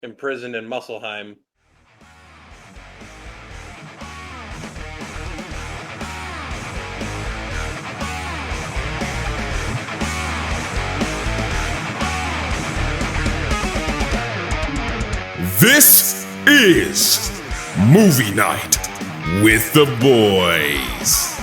imprisoned in Muspelheim. This is Movie Night with the Boys.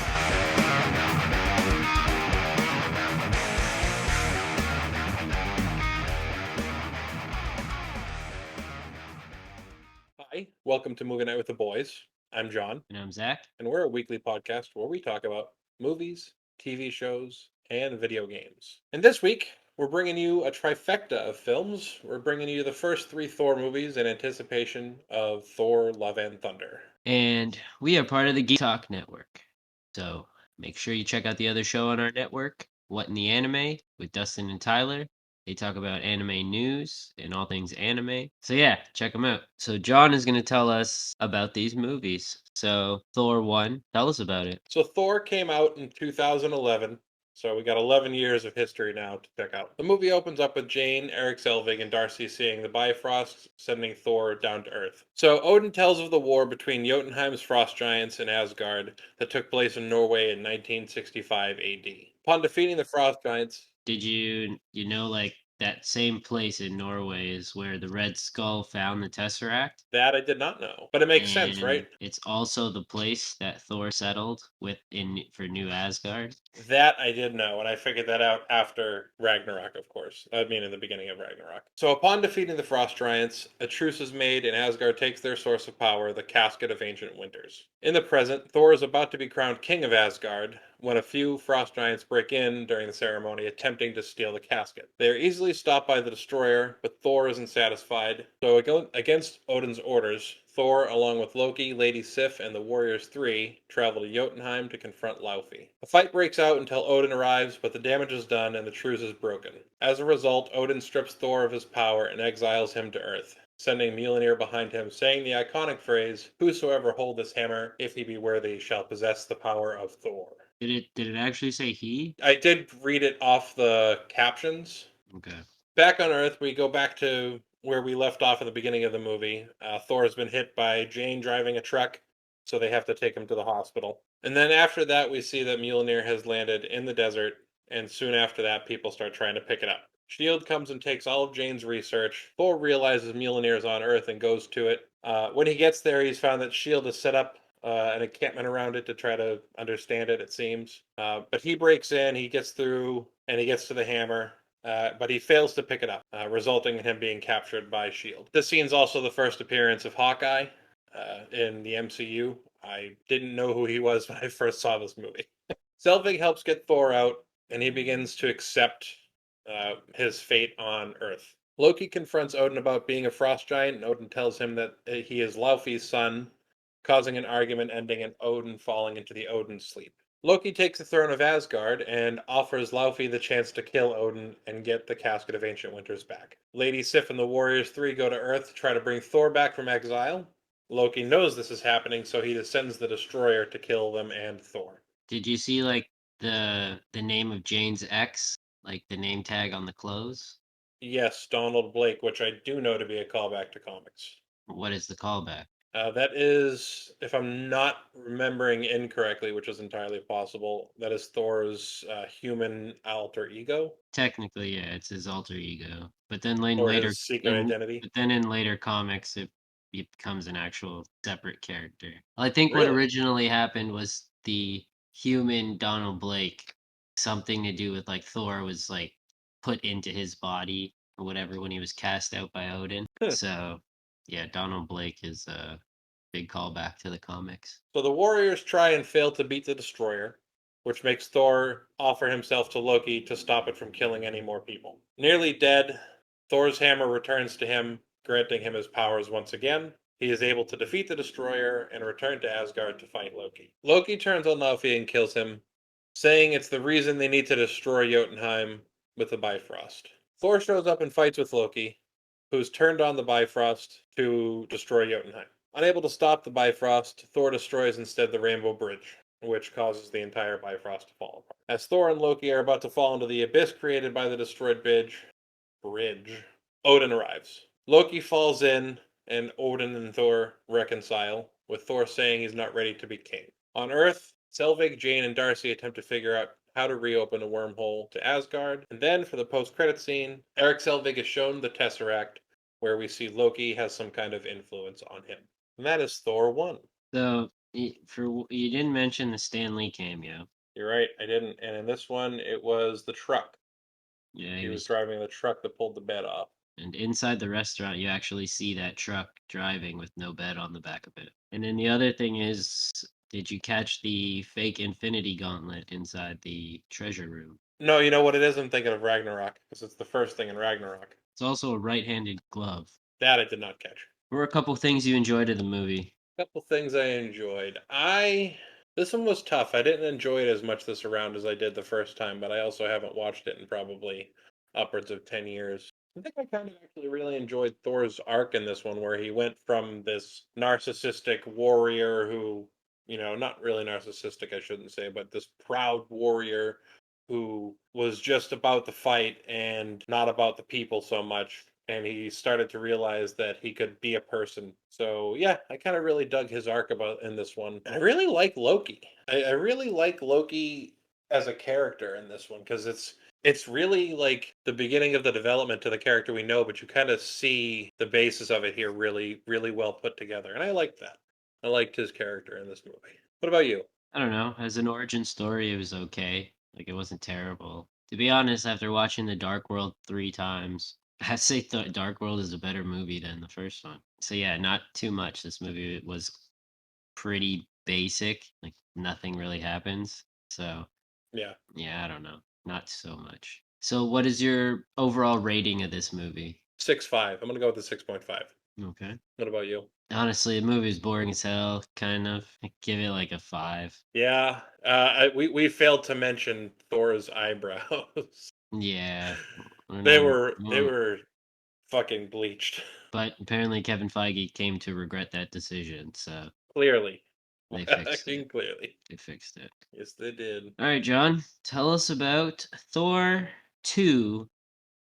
Hi, welcome to Movie Night with the Boys. I'm John, And I'm Zach. and we're a weekly podcast where we talk about movies, TV shows, and video games. And this week, we're bringing you a trifecta of films. We're bringing you the first three Thor movies in anticipation of Thor Love and Thunder. And we are part of the Geek Talk Network. So make sure you check out the other show on our network, What in the Anime, with Dustin and Tyler. They talk about anime news and all things anime. So yeah, check them out. So John is going to tell us about these movies. So Thor 1, tell us about it. So Thor came out in 2011. So we got 11 years of history now to check out. The movie opens up with Jane, Eric Selvig, and Darcy seeing the Bifrost sending Thor down to Earth. So Odin tells of the war between Jotunheim's frost giants and Asgard that took place in Norway in 1965 AD. Upon defeating the frost giants, Did you know like that same place in Norway is where the Red Skull found the Tesseract? that I did not know, but it makes sense, And right? it's also the place that Thor settled with in for New Asgard. That I did know, and I figured that out after Ragnarok, of course. I mean, in the beginning of Ragnarok. So, upon defeating the Frost Giants, a truce is made, and Asgard takes their source of power, the Casket of Ancient Winters. In the present, Thor is about to be crowned King of Asgard when a few Frost Giants break in during the ceremony, attempting to steal the casket. They are easily stopped by the Destroyer, but Thor isn't satisfied. So, against Odin's orders, Thor, along with Loki, Lady Sif, and the Warriors 3, travel to Jotunheim to confront Laufey. A fight breaks out until Odin arrives, but the damage is done and the truce is broken. As a result, Odin strips Thor of his power and exiles him to Earth, sending Mjolnir behind him, saying the iconic phrase, "Whosoever hold this hammer, if he be worthy, shall possess the power of Thor." Did it actually say he? I did read it off the captions. Okay. Back on Earth, we go back to where we left off at the beginning of the movie. Thor has been hit by Jane driving a truck, so they have to take him to the hospital. And then after that, we see that Mjolnir has landed in the desert, and soon after that, people start trying to pick it up. Shield comes and takes all of Jane's research. Thor realizes Mjolnir is on Earth and goes to it. When he gets there, he's found that Shield has set up an encampment around it to try to understand it, it seems. But he breaks in, he gets through, and he gets to the hammer. But he fails to pick it up, resulting in him being captured by S.H.I.E.L.D. This scene's also the first appearance of Hawkeye in the MCU. I didn't know who he was when I first saw this movie. Selvig helps get Thor out, and he begins to accept his fate on Earth. Loki confronts Odin about being a frost giant, and Odin tells him that he is Laufey's son, causing an argument ending in Odin falling into the Odin sleep. Loki takes the throne of Asgard and offers Laufey the chance to kill Odin and get the Casket of Ancient Winters back. Lady Sif and the Warriors 3 go to Earth to try to bring Thor back from exile. Loki knows this is happening, so he sends the Destroyer to kill them and Thor. Did you see like the name of Jane's ex, like the name tag on the clothes? Yes, Donald Blake, which I do know to be a callback to comics. What is the callback? That is, if I'm not remembering incorrectly, which is entirely possible, that is Thor's human alter ego Technically, yeah, it's his alter ego. But then in or later his secret in identity. but then in later comics it becomes an actual separate character. I think what Really? originally happened was the human Donald Blake, something to do with like Thor was like put into his body or whatever when he was cast out by Odin. Huh. So yeah, Donald Blake is a big callback to the comics. So the Warriors try and fail to beat the Destroyer, which makes Thor offer himself to Loki to stop it from killing any more people. Nearly dead, Thor's hammer returns to him, granting him his powers once again. He is able to defeat the Destroyer and return to Asgard to fight Loki. Loki turns on Laufey and kills him, saying it's the reason they need to destroy Jotunheim with the Bifrost. Thor shows up and fights with Loki, who's turned on the Bifrost to destroy Jotunheim. Unable to stop the Bifrost, Thor destroys instead the Rainbow Bridge, which causes the entire Bifrost to fall apart. As Thor and Loki are about to fall into the abyss created by the destroyed bridge, Odin arrives. Loki falls in, and Odin and Thor reconcile, with Thor saying he's not ready to be king. On Earth, Selvig, Jane, and Darcy attempt to figure out how to reopen a wormhole to Asgard. And then, for the post-credit scene, Eric Selvig is shown the Tesseract, where we see Loki has some kind of influence on him. And that is Thor 1. So you didn't mention the Stan Lee cameo. You're right, I didn't. And in this one, it was the truck. Yeah, He was driving the truck that pulled the bed off. and inside the restaurant, you actually see that truck driving with no bed on the back of it. And then the other thing is, did you catch the fake Infinity Gauntlet inside the treasure room? No, you know what it is? I'm thinking of Ragnarok, because it's the first thing in Ragnarok. It's also a right-handed glove. That I did not catch. What were a couple things you enjoyed of the movie? Couple things I enjoyed. This one was tough. I didn't enjoy it as much this around as I did the first time, but I also haven't watched it in probably upwards of 10 years. I think I kind of actually really enjoyed Thor's arc in this one, where he went from this narcissistic warrior who, not really narcissistic, I shouldn't say, but this proud warrior who was just about the fight and not about the people so much. And he started to realize that he could be a person. So yeah, I kind of really dug his arc about in this one. I really like Loki. I really like Loki as a character in this one, because it's really like the beginning of the development to the character we know, but you kind of see the basis of it here really, really well put together. And I like that. I liked his character in this movie. What about you? I don't know. As an origin story, it was okay. Like, it wasn't terrible. To be honest, after watching The Dark World 3 times, I'd say Dark World is a better movie than the first one. So yeah, not too much. This movie was pretty basic. Like, nothing really happens. So Yeah. yeah, I don't know. Not so much. So what is your overall rating of this movie? 6.5. I'm gonna go with the 6.5. Okay. What about you? Honestly, the movie is boring as hell, kind of. I give it like a 5. Yeah, we failed to mention Thor's eyebrows. Yeah. We're they not, were we they won't- were fucking bleached. But apparently Kevin Feige came to regret that decision, so Clearly, they fixed fucking it. clearly. They fixed it. Yes, they did. All right, John, tell us about Thor 2: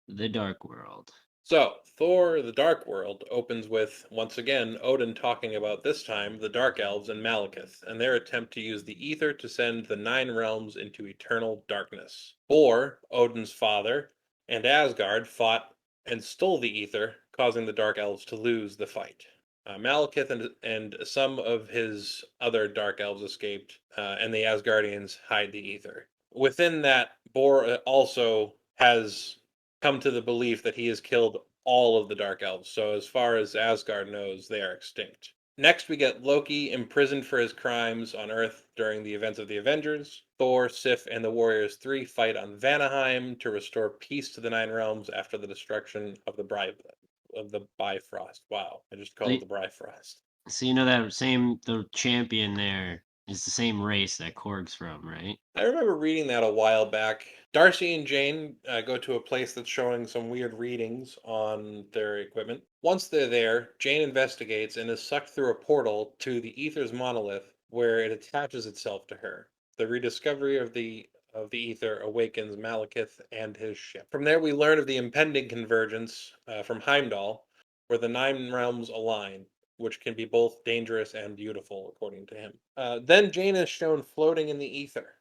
The Dark World. So, Thor: The Dark World opens with, once again, Odin talking about, this time, the Dark Elves and Malekith, and their attempt to use the ether to send the Nine Realms into eternal darkness. Thor, Odin's father, and Asgard fought and stole the ether, causing the Dark Elves to lose the fight. Malekith and some of his other Dark Elves escaped, and the Asgardians hide the ether. Within that, Bor also has come to the belief that he has killed all of the Dark Elves. So, as far as Asgard knows, they are extinct. Next, we get Loki imprisoned for his crimes on Earth during the events of the Avengers. Thor, Sif, and the Warriors 3 fight on Vanaheim to restore peace to the Nine Realms after the destruction of the Bifrost. Wow, I just called it the Bifrost. So you know that the champion there is the same race that Korg's from, right? I remember reading that a while back. Darcy and Jane go to a place that's showing some weird readings on their equipment. Once they're there, Jane investigates and is sucked through a portal to the Ether's monolith, where it attaches itself to her. The rediscovery of the ether awakens Malekith and his ship. From there, we learn of the impending convergence from Heimdall, where the nine realms align, which can be both dangerous and beautiful, according to him. Then Jane is shown floating in the ether.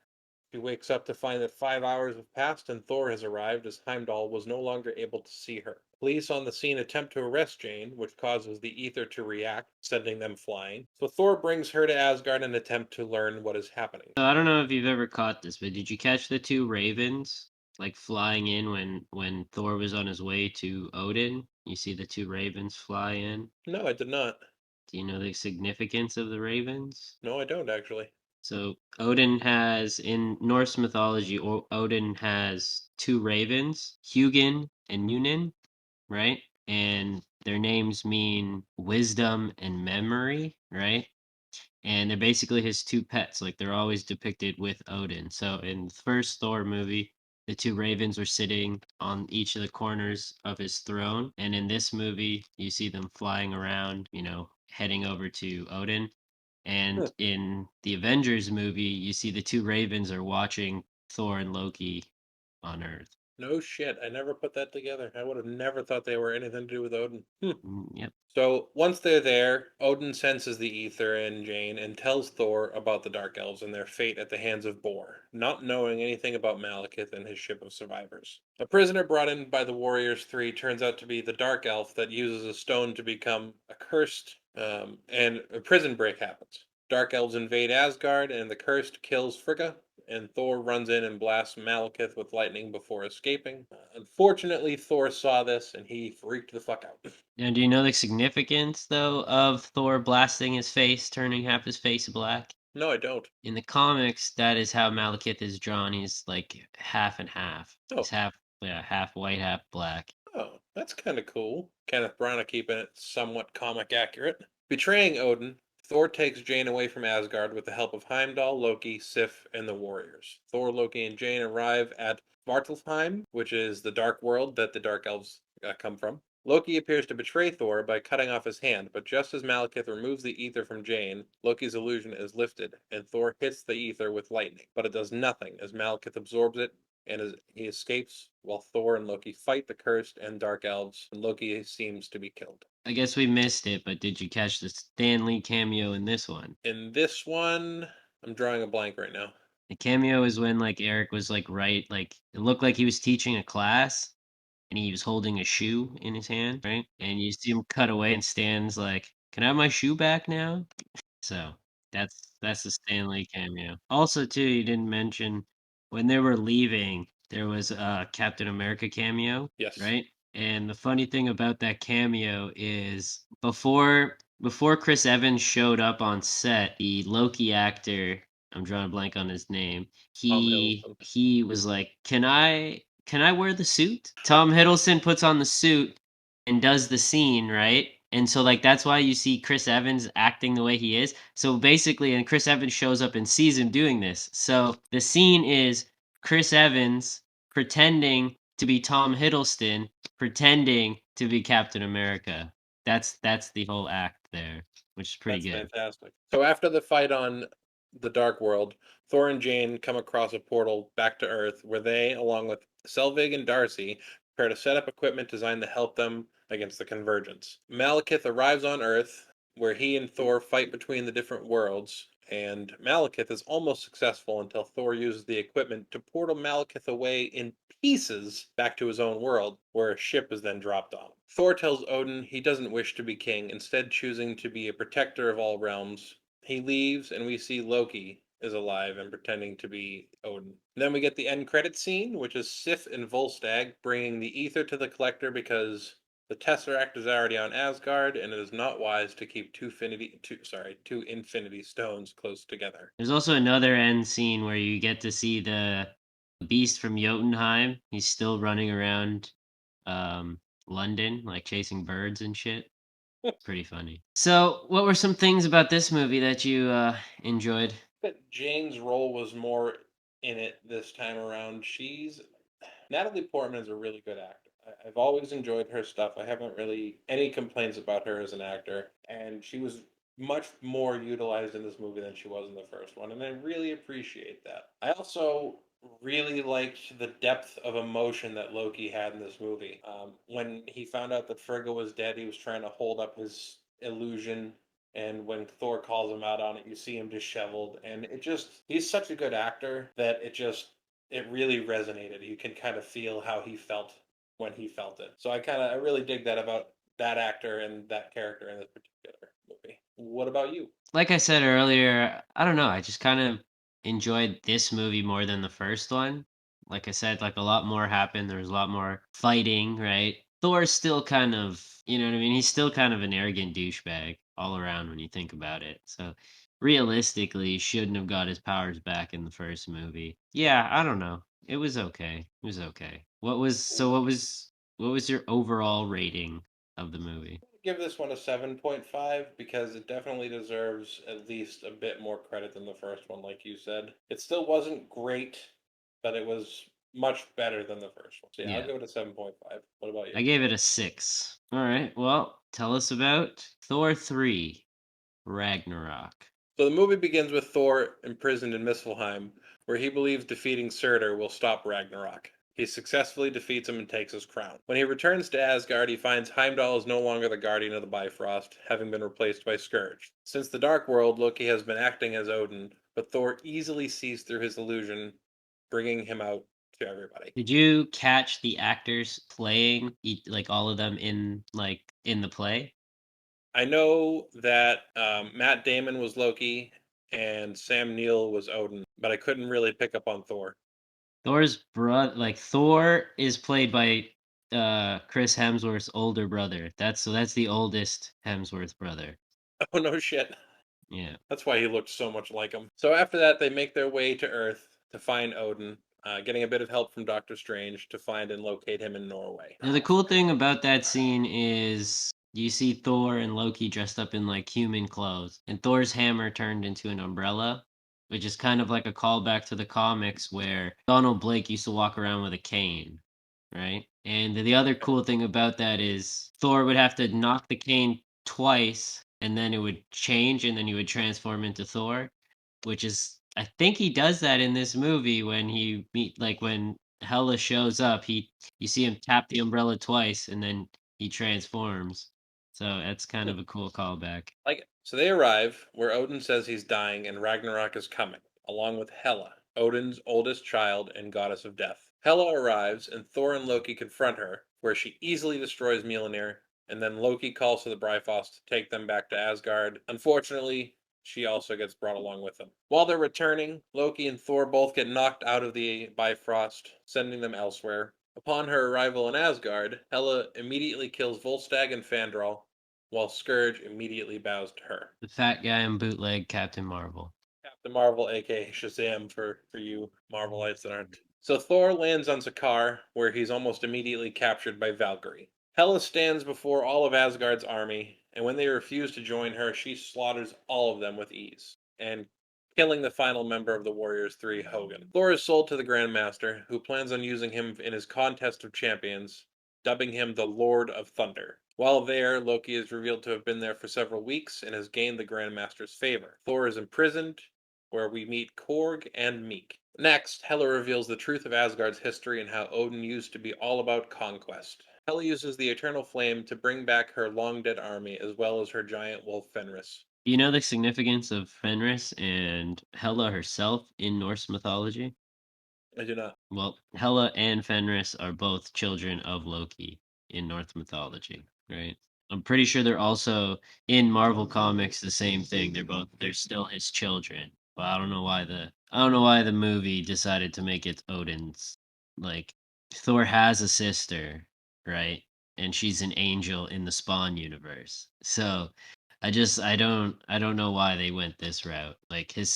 She wakes up to find that 5 hours have passed and Thor has arrived, as Heimdall was no longer able to see her. Police on the scene attempt to arrest Jane, which causes the ether to react, sending them flying. So Thor brings her to Asgard and attempt to learn what is happening. So I don't know if you've ever caught this, but did you catch the two ravens like flying in when Thor was on his way to Odin? You see the two ravens fly in. No, I did not. Do you know the significance of the ravens? No, I don't actually. So Odin has in Norse mythology, Odin has two ravens, Hugin and Munin, right? And their names mean wisdom and memory, right? And they're basically his two pets. Like, they're always depicted with Odin. So in the first Thor movie, the two ravens were sitting on each of the corners of his throne, and in this movie, you see them flying around, heading over to Odin. And in the Avengers movie, you see the two ravens are watching Thor and Loki on Earth. No shit. I never put that together. I would have never thought they were anything to do with Odin. Yep. So once they're there, Odin senses the ether in Jane and tells Thor about the Dark Elves and their fate at the hands of Bor, not knowing anything about Malekith and his ship of survivors. A prisoner brought in by the Warriors Three turns out to be the Dark Elf that uses a stone to become accursed, and a prison break happens. Dark Elves invade Asgard, and the cursed kills Frigga, and Thor runs in and blasts Malekith with lightning before escaping. Unfortunately, Thor saw this and he freaked the fuck out. Now, do you know the significance, though, of Thor blasting his face, turning half his face black? No, I don't. In the comics, that is how Malekith is drawn. He's like half and half. He's Oh, half white, half black. oh, that's kind of cool. Kenneth Branagh keeping it somewhat comic accurate. Betraying Odin, Thor takes Jane away from Asgard with the help of Heimdall, Loki, Sif, and the warriors. Thor, Loki, and Jane arrive at Svartalfheim, which is the dark world that the Dark Elves come from. Loki appears to betray Thor by cutting off his hand, but just as Malekith removes the ether from Jane, Loki's illusion is lifted, and Thor hits the ether with lightning. But it does nothing, as Malekith absorbs it, and as he escapes while Thor and Loki fight the cursed and dark elves, and Loki seems to be killed. I guess we missed it, but did you catch the Stan Lee cameo in this one? In this one, I'm drawing a blank right now. The cameo is when like Eric was like it looked like he was teaching a class and he was holding a shoe in his hand, right? And you see him cut away and Stan's like, "Can I have my shoe back now?" So that's the Stan Lee cameo. Also, too, you didn't mention when they were leaving, there was a Captain America cameo, Yes. right? And the funny thing about that cameo is before Chris Evans showed up on set, the Loki actor, I'm drawing a blank on his name, Tom he Hiddleston. he was like, "Can I wear the suit?" Tom Hiddleston puts on the suit and does the scene, right? And so like that's why you see Chris Evans acting the way he is. So basically, and Chris Evans shows up and sees him doing this. So the scene is Chris Evans pretending to be Tom Hiddleston, pretending to be Captain America. That's the whole act there, which is pretty That's good. fantastic. So after the fight on the Dark World, Thor and Jane come across a portal back to Earth where they, along with Selvig and Darcy, prepare to set up equipment designed to help them against the Convergence. Malekith arrives on Earth where he and Thor fight between the different worlds, and Malekith is almost successful until Thor uses the equipment to portal Malekith away in pieces back to his own world, where a ship is then dropped on him. Thor tells Odin he doesn't wish to be king, instead choosing to be a protector of all realms. He leaves, and we see Loki is alive and pretending to be Odin. Then we get the end credit scene, which is Sif and Volstagg bringing the ether to the collector because the Tesseract is already on Asgard, and it is not wise to keep two Infinity Stones close together. There's also another end scene where you get to see the Beast from Jotunheim. He's still running around um, London, like chasing birds and shit. Pretty funny. So, what were some things about this movie that you enjoyed? But Jane's role was more in it this time around. Natalie Portman is a really good actor. I've always enjoyed her stuff. I haven't really any complaints about her as an actor, and she was much more utilized in this movie than she was in the first one, and I really appreciate that. I also really liked the depth of emotion that Loki had in this movie. When he found out that Frigga was dead, he was trying to hold up his illusion, and when Thor calls him out on it, you see him disheveled, and he's such a good actor that it really resonated. You can kind of feel how he felt when he felt it. So I really dig that about that actor and that character in this particular movie. What about you? Like I said earlier, I don't know. I just kind of enjoyed this movie more than the first one. Like I said, like a lot more happened. There was a lot more fighting, right? Thor's still kind of, you know what I mean? He's still kind of an arrogant douchebag all around when you think about it. So realistically, he shouldn't have got his powers back in the first movie. Yeah, I don't know. It was okay. It was okay. What was your overall rating of the movie? Give this one a 7.5 because it definitely deserves at least a bit more credit than the first one, like you said. It still wasn't great, but it was much better than the first one. So yeah, I'll Yeah. give it a 7.5. What about you? I gave it a 6. All right. Well, tell us about Thor 3 Ragnarok. So the movie begins with Thor imprisoned in Muspelheim, where he believes defeating Surtur will stop Ragnarok. He successfully defeats him and takes his crown. When he returns to Asgard, he finds Heimdall is no longer the guardian of the Bifrost, having been replaced by Scourge. Since the Dark World, Loki has been acting as Odin, but Thor easily sees through his illusion, bringing him out to everybody. Did you catch the actors playing like all of them in the play? I know that Matt Damon was Loki and Sam Neill was Odin, but I couldn't really pick up on Thor. Thor's brother, like Thor, is played by Chris Hemsworth's older brother. That's the oldest Hemsworth brother. Oh, no shit. Yeah. That's why he looked so much like him. So after that, they make their way to Earth to find Odin, getting a bit of help from Doctor Strange to find and locate him in Norway. Now, the cool thing about that scene is you see Thor and Loki dressed up in like human clothes, and Thor's hammer turned into an umbrella, which is kind of like a callback to the comics where Donald Blake used to walk around with a cane, right? And the other cool thing about that is Thor would have to knock the cane twice, and then it would change, and then he would transform into Thor, which is I think he does that in this movie when when Hela shows up, you see him tap the umbrella twice and then he transforms. So that's kind of a cool callback. Like, so they arrive where Odin says he's dying and Ragnarok is coming, along with Hela, Odin's oldest child and goddess of death. Hela arrives and Thor and Loki confront her, where she easily destroys Mjolnir, and then Loki calls to the Bifrost to take them back to Asgard. Unfortunately, she also gets brought along with them. While they're returning, Loki and Thor both get knocked out of the Bifrost, sending them elsewhere. Upon her arrival in Asgard, Hela immediately kills Volstagg and Fandral, while Scourge immediately bows to her. The fat guy in bootleg Captain Marvel. Captain Marvel, aka Shazam, for you Marvelites that aren't. So Thor lands on Sakaar, where he's almost immediately captured by Valkyrie. Hela stands before all of Asgard's army, and when they refuse to join her, she slaughters all of them with ease, and killing the final member of the Warriors 3, Hogun. Thor is sold to the Grandmaster, who plans on using him in his contest of champions, dubbing him the Lord of Thunder. While there, Loki is revealed to have been there for several weeks and has gained the Grandmaster's favor. Thor is imprisoned, where we meet Korg and Meek. Next, Hela reveals the truth of Asgard's history and how Odin used to be all about conquest. Hela uses the Eternal Flame to bring back her long-dead army as well as her giant wolf Fenris. Do you know the significance of Fenris and Hela herself in Norse mythology? I do not. Well, Hela and Fenris are both children of Loki in Norse mythology, right? I'm pretty sure they're also in Marvel Comics the same thing. They're still his children. But I don't know why the movie decided to make it Odin's. Like Thor has a sister, right? And she's an angel in the Spawn universe. So I don't know why they went this route. Like his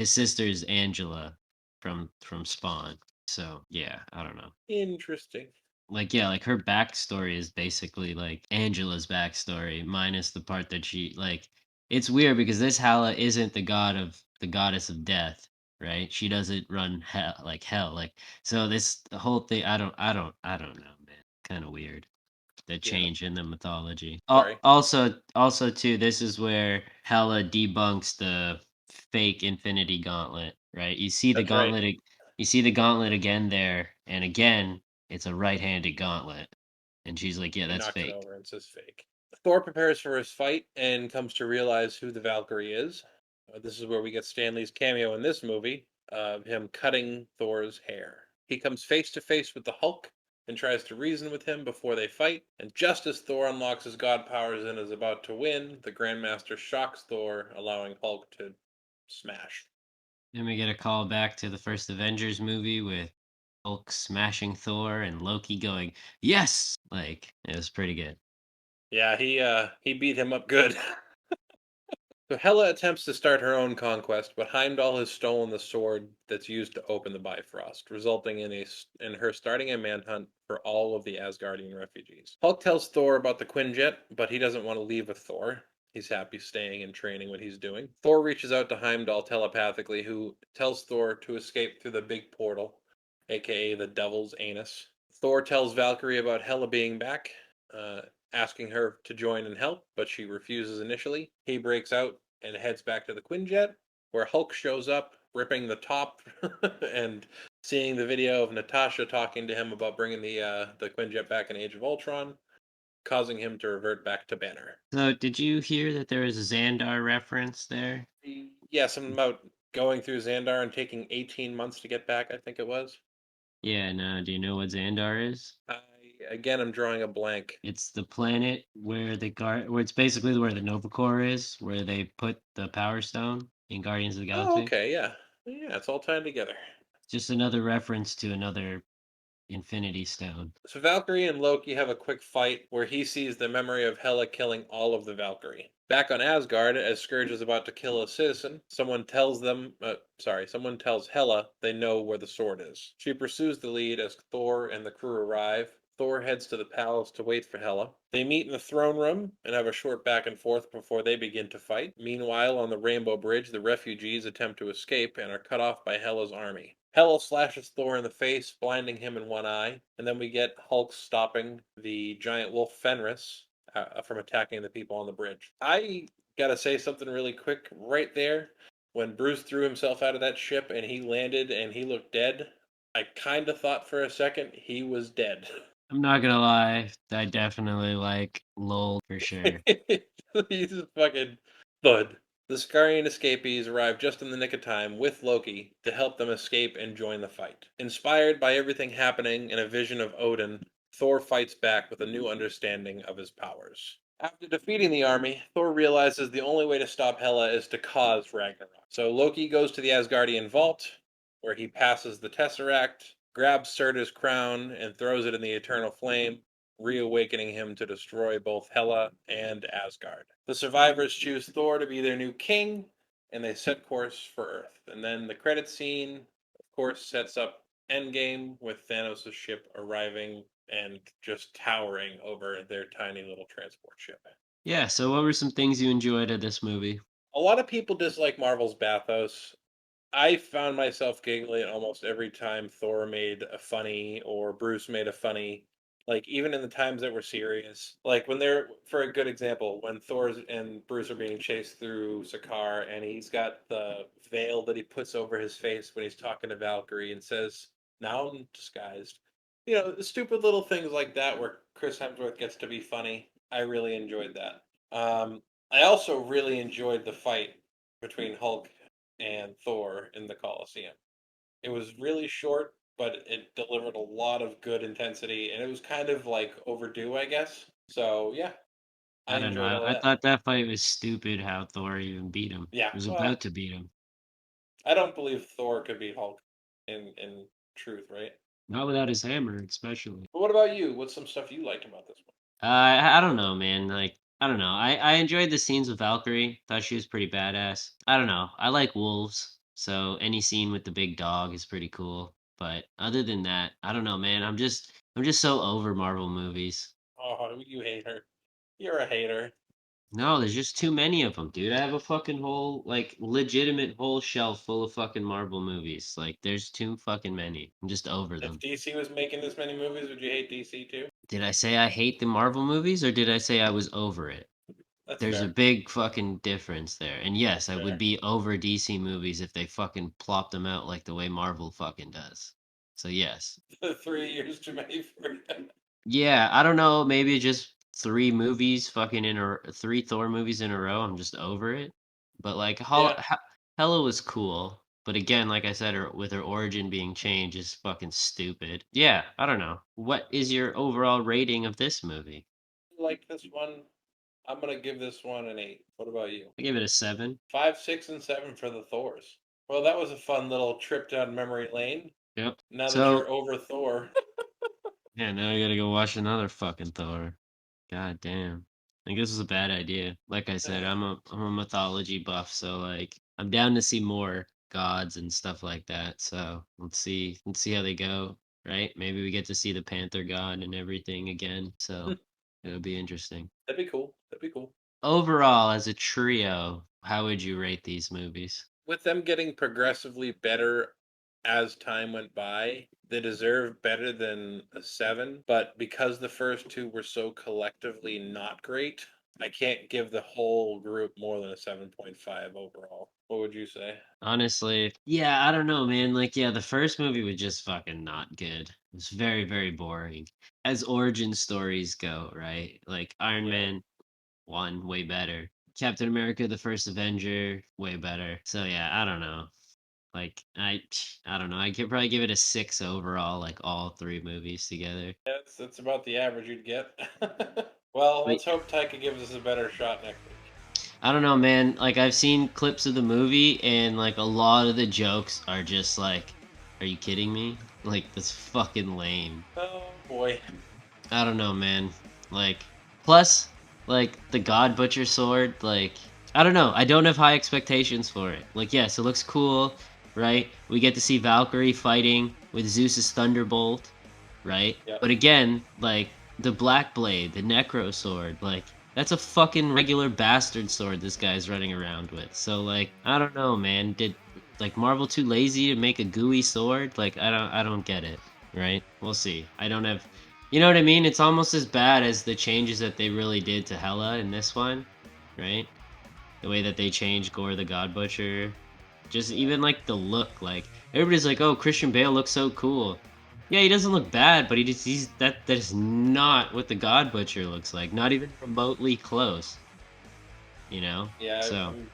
sister's Angela from Spawn. So yeah, I don't know. Interesting. Like yeah, like her backstory is basically like Angela's backstory minus the part that she like. It's weird because this Hala isn't the goddess of death, right? She doesn't run hell like so the whole thing I don't know, man. Kind of weird the Yeah. change in the mythology. Sorry. Also too, this is where Hela debunks the fake Infinity Gauntlet, right? That's right. You see the gauntlet again there, and again, it's a right-handed gauntlet, and she's like, "Yeah, He that's knocks it fake." over and says fake. Thor prepares for his fight and comes to realize who the Valkyrie is. This is where we get Stanley's cameo in this movie of him cutting Thor's hair. He comes face to face with the Hulk and tries to reason with him before they fight. And just as Thor unlocks his god powers and is about to win, the Grandmaster shocks Thor, allowing Hulk to smash. Then we get a call back to the first Avengers movie with Hulk smashing Thor and Loki going, "Yes!" Like it was pretty good. Yeah, he beat him up good. So Hela attempts to start her own conquest, but Heimdall has stolen the sword that's used to open the Bifrost, resulting in her starting a manhunt for all of the Asgardian refugees. Hulk tells Thor about the Quinjet, but he doesn't want to leave with Thor. He's happy staying and training what he's doing. Thor reaches out to Heimdall telepathically, who tells Thor to escape through the big portal, aka the Devil's Anus. Thor tells Valkyrie about Hela being back, uh, asking her to join and help, but she refuses initially. He breaks out and heads back to the Quinjet, where Hulk shows up, ripping the top and seeing the video of Natasha talking to him about bringing the Quinjet back in Age of Ultron, causing him to revert back to Banner. So, did you hear that there was a Xandar reference there? Yeah, something about going through Xandar and taking 18 months to get back, I think it was. Yeah, no, do you know what Xandar is? Again, I'm drawing a blank. It's the planet where where it's basically where the Nova Corps is, where they put the Power Stone in Guardians of the Oh, Galaxy. okay, yeah. Yeah, it's all tied together. Just another reference to another Infinity Stone. So Valkyrie and Loki have a quick fight where he sees the memory of Hela killing all of the Valkyrie. Back on Asgard, as Scourge is about to kill a citizen, someone tells Hela they know where the sword is. She pursues the lead as Thor and the crew arrive. Thor heads to the palace to wait for Hela. They meet in the throne room and have a short back and forth before they begin to fight. Meanwhile, on the Rainbow Bridge, the refugees attempt to escape and are cut off by Hela's army. Hela slashes Thor in the face, blinding him in one eye, and then we get Hulk stopping the giant wolf Fenris from attacking the people on the bridge. I gotta say something really quick right there. When Bruce threw himself out of that ship and he landed and he looked dead, I kind of thought for a second he was dead. I'm not gonna lie, I definitely like LOL for sure. He's a fucking thud. The Skarian escapees arrive just in the nick of time with Loki to help them escape and join the fight. Inspired by everything happening in a vision of Odin, Thor fights back with a new understanding of his powers. After defeating the army, Thor realizes the only way to stop Hela is to cause Ragnarok. So Loki goes to the Asgardian vault, where he passes the Tesseract, grabs Surtur's crown, and throws it in the eternal flame, reawakening him to destroy both Hela and Asgard. The survivors choose Thor to be their new king, and they set course for Earth. And then the credit scene, of course, sets up Endgame with Thanos' ship arriving and just towering over their tiny little transport ship. Yeah, so what were some things you enjoyed of this movie? A lot of people dislike Marvel's bathos. I found myself giggling almost every time Thor made a funny or Bruce made a funny. Like even in the times that were serious, like when they're, for a good example, when Thor and Bruce are being chased through Sakaar, and he's got the veil that he puts over his face when he's talking to Valkyrie and says, "Now I'm disguised." The stupid little things like that where Chris Hemsworth gets to be funny. I really enjoyed that. I also really enjoyed the fight between Hulk and Thor in the Colosseum. It was really short, but it delivered a lot of good intensity, and it was kind of like overdue, I guess. So yeah, I I don't know. enjoyed all I that. thought that fight was stupid how Thor even beat him. Yeah, He was well, about to beat him. I don't believe Thor could beat Hulk in truth, right? Not without his hammer, especially. But what about you? What's some stuff you liked about this one? I don't know, man. Like, I don't know. I enjoyed the scenes with Valkyrie. Thought she was pretty badass. I don't know. I like wolves, so any scene with the big dog is pretty cool. But other than that, I don't know, man. I'm just so over Marvel movies. Oh, you hate her. You're a hater. No, there's just too many of them, dude. I have a fucking whole, like, legitimate whole shelf full of fucking Marvel movies. Like, there's too fucking many. I'm just over If them. DC was making this many movies, would you hate DC too? Did I say I hate the Marvel movies or did I say I was over it? That's There's a fair. big fucking difference there. And yes, I would Fair. be over DC movies if they fucking plopped them out like the way Marvel fucking does. So yes. 3 years too many for you. Yeah, I don't know, maybe just three Thor movies in a row. I'm just over it. But like Yeah. Hela was cool. But again, like I said, with her origin being changed is fucking stupid. Yeah, I don't know. What is your overall rating of this movie? Like this one, I'm gonna give this one an 8. What about you? I give it a 7. 5, 6, and 7 for the Thors. Well, that was a fun little trip down memory lane. Yep. Now that So you're over Thor, yeah, now I gotta go watch another fucking Thor. God damn. I think this is a bad idea. Like I said, I'm a mythology buff, so like I'm down to see more gods and stuff like that. So let's see how they go, right? Maybe we get to see the Panther God and everything again. So it'll be interesting. that'd be cool. That'd be cool. Overall, as a trio, how would you rate these movies? With them getting progressively better as time went by, they deserve better than a 7. But because the first two were so collectively not great, I can't give the whole group more than a 7.5 overall. What would you say? Honestly, yeah, I don't know, man. Like, yeah, the first movie was just fucking not good. It was very, very boring. As origin stories go, right? Like Iron Yeah. Man 1, way better. Captain America, the First Avenger, way better. So yeah, I don't know. Like I don't know. I could probably give it a 6 overall, like all three movies together. That's about the average you'd get. Well, But let's hope Taika gives us a better shot next week. I don't know, man. Like I've seen clips of the movie and like a lot of the jokes are just like, are you kidding me? Like that's fucking lame. Oh boy. I don't know, man. Like plus like the God Butcher sword, like I don't know. I don't have high expectations for it. Like yes, it looks cool, right? We get to see Valkyrie fighting with Zeus's Thunderbolt, right? Yep. But again, like the Black Blade, the Necro sword, like that's a fucking regular bastard sword this guy's running around with. So like, I don't know, man. Did like Marvel too lazy to make a gooey sword? Like I don't get it, right? We'll see. I don't have you know what I mean? It's almost as bad as the changes that they really did to Hela in this one, right? The way that they changed Gore the God Butcher. Just even like the look, like everybody's like, "Oh, Christian Bale looks so cool." Yeah, he doesn't look bad, but he's that is not what the God Butcher looks like. Not even remotely close. You know? Yeah, So I'm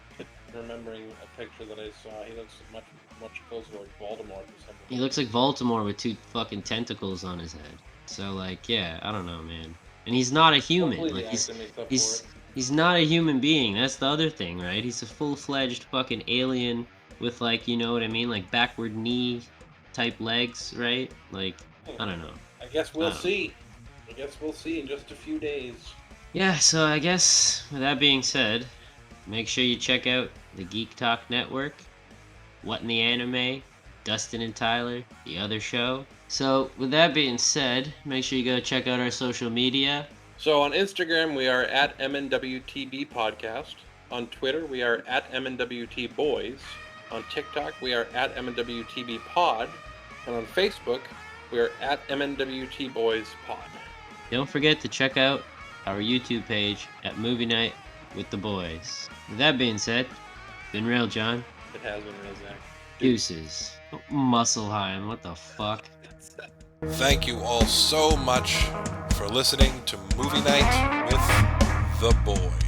remembering a picture that I saw. He looks much closer like Voldemort or something. he looks like Baltimore with two fucking tentacles on his head. So like, yeah, I don't know, man. And he's not a human. Hopefully Like the actor makes up he's for it. he's not a human being. That's the other thing, right? He's a full-fledged fucking alien with like, you know what I mean, like backward knee type legs, right? Like, I don't know. I guess I we'll don't know. see. I guess we'll see in just a few days. Yeah, so I guess with that being said, make sure you check out the Geek Talk Network, What in the Anime, Dustin and Tyler, the other show. So with that being said, make sure you go check out our social media. So on Instagram, we are at MNWTB Podcast. On Twitter, we are at MNWTBoys. On TikTok, we are at MNWTB Pod. And on Facebook, we are at MNWTBoys Pod. Don't forget to check out our YouTube page at Movie Night with the Boys. With that being said, been real, John. It has been real, Zach. Deuces. Musselheim, what the fuck? Thank you all so much for listening to Movie Night with the Boys.